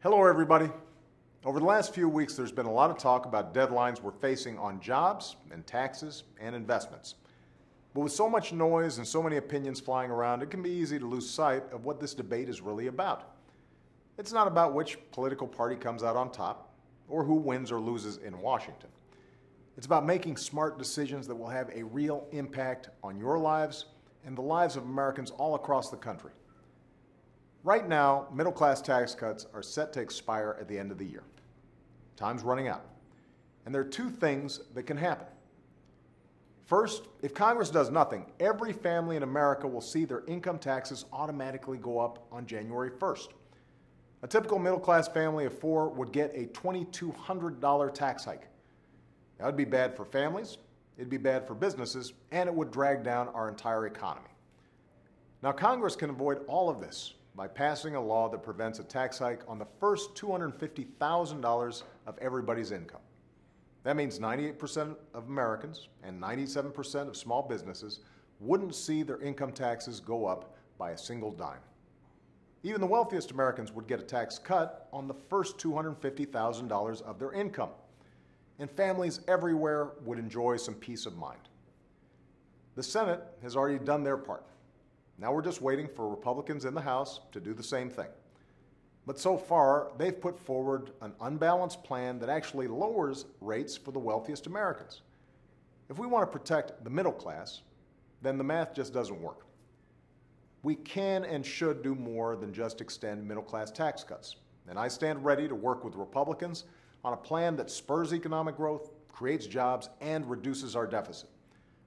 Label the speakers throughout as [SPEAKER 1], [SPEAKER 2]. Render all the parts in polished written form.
[SPEAKER 1] Hello, everybody. Over the last few weeks, there's been a lot of talk about deadlines we're facing on jobs and taxes and investments. But with so much noise and so many opinions flying around, it can be easy to lose sight of what this debate is really about. It's not about which political party comes out on top or who wins or loses in Washington. It's about making smart decisions that will have a real impact on your lives and the lives of Americans all across the country. Right now, middle-class tax cuts are set to expire at the end of the year. Time's running out. And there are two things that can happen. First, if Congress does nothing, every family in America will see their income taxes automatically go up on January 1st. A typical middle-class family of four would get a $2,200 tax hike. That would be bad for families, it'd be bad for businesses, and it would drag down our entire economy. Now, Congress can avoid all of this by passing a law that prevents a tax hike on the first $250,000 of everybody's income. That means 98% of Americans and 97% of small businesses wouldn't see their income taxes go up by a single dime. Even the wealthiest Americans would get a tax cut on the first $250,000 of their income. And families everywhere would enjoy some peace of mind. The Senate has already done their part. Now we're just waiting for Republicans in the House to do the same thing. But so far, they've put forward an unbalanced plan that actually lowers rates for the wealthiest Americans. If we want to protect the middle class, then the math just doesn't work. We can and should do more than just extend middle-class tax cuts. And I stand ready to work with Republicans on a plan that spurs economic growth, creates jobs, and reduces our deficit.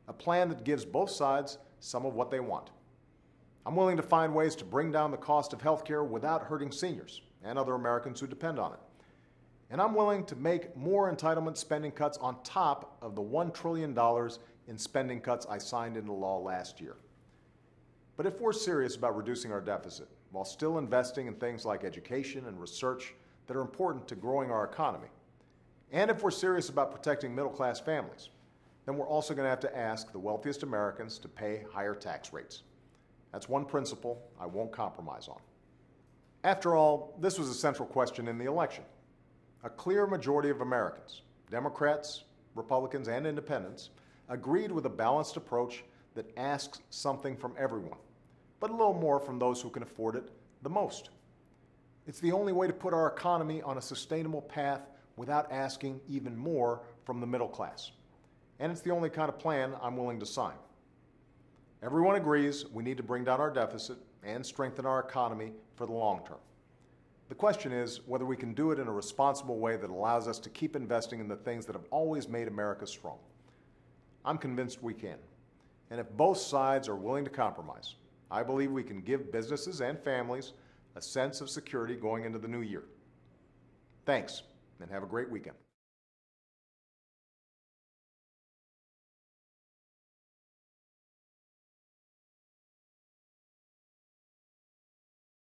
[SPEAKER 1] A plan that gives both sides some of what they want. I'm willing to find ways to bring down the cost of health care without hurting seniors and other Americans who depend on it. And I'm willing to make more entitlement spending cuts on top of the $1 trillion in spending cuts I signed into law last year. But if we're serious about reducing our deficit while still investing in things like education and research that are important to growing our economy, and if we're serious about protecting middle-class families, then we're also going to have to ask the wealthiest Americans to pay higher tax rates. That's one principle I won't compromise on. After all, this was a central question in the election. A clear majority of Americans, Democrats, Republicans, and independents, agreed with a balanced approach that asks something from everyone, but a little more from those who can afford it the most. It's the only way to put our economy on a sustainable path without asking even more from the middle class. And it's the only kind of plan I'm willing to sign. Everyone agrees we need to bring down our deficit and strengthen our economy for the long term. The question is whether we can do it in a responsible way that allows us to keep investing in the things that have always made America strong. I'm convinced we can. And if both sides are willing to compromise, I believe we can give businesses and families a sense of security going into the new year. Thanks, and have a great weekend.